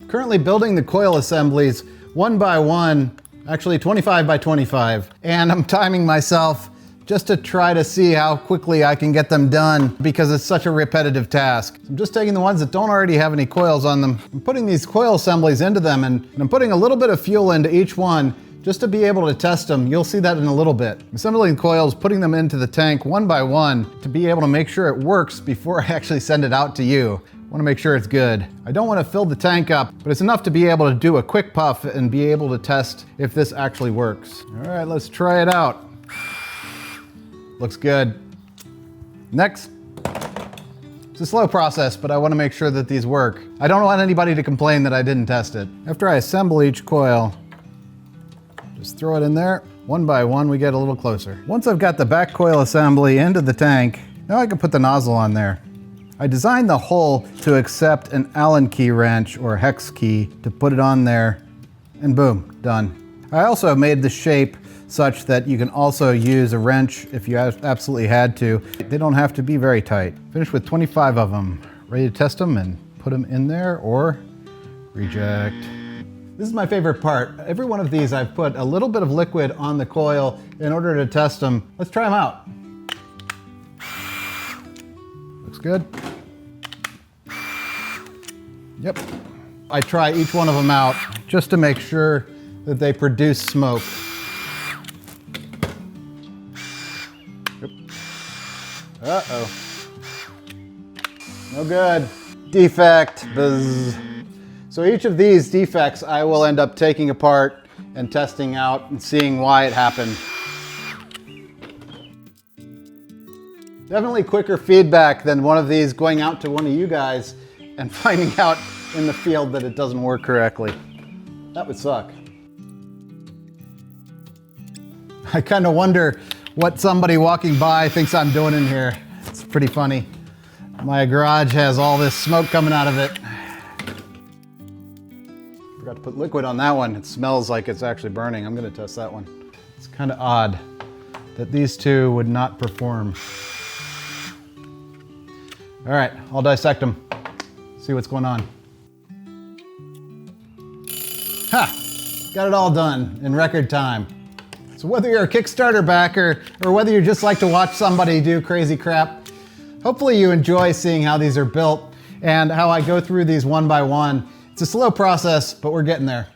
Currently building the coil assemblies one by one, actually 25 by 25, and I'm timing myself just to try to see how quickly I can get them done because it's such a repetitive task. I'm just taking the ones that don't already have any coils on them. I'm putting these coil assemblies into them and I'm putting a little bit of fuel into each one just to be able to test them. You'll see that in a little bit. Assembling coils, putting them into the tank one by one to be able to make sure it works before I actually send it out to you. I want to make sure it's good. I don't want to fill the tank up, but it's enough to be able to do a quick puff and be able to test if this actually works. All right, let's try it out. Looks good. Next. It's a slow process, but I want to make sure that these work. I don't want anybody to complain that I didn't test it. After I assemble each coil, just throw it in there. One by one, we get a little closer. Once I've got the back coil assembly into the tank, now I can put the nozzle on there. I designed the hole to accept an Allen key wrench or hex key to put it on there, and boom, done. I also have made the shape such that you can also use a wrench if you absolutely had to. They don't have to be very tight. Finished with 25 of them. Ready to test them and put them in there or reject. This is my favorite part. Every one of these I've put a little bit of liquid on the coil in order to test them. Let's try them out. Looks good. Yep. I try each one of them out just to make sure that they produce smoke. Uh-oh. No good. Defect. Buzz. So each of these defects I will end up taking apart and testing out and seeing why it happened. Definitely quicker feedback than one of these going out to one of you guys and finding out in the field that it doesn't work correctly. That would suck. I kind of wonder what somebody walking by thinks I'm doing in here. It's pretty funny. My garage has all this smoke coming out of it. Forgot to put liquid on that one. It smells like it's actually burning. I'm gonna test that one. It's kind of odd that these two would not perform. All right, I'll dissect them. See what's going on. Ha! Got it all done in record time. So whether you're a Kickstarter backer or whether you just like to watch somebody do crazy crap, hopefully you enjoy seeing how these are built and how I go through these one by one. It's a slow process, but we're getting there.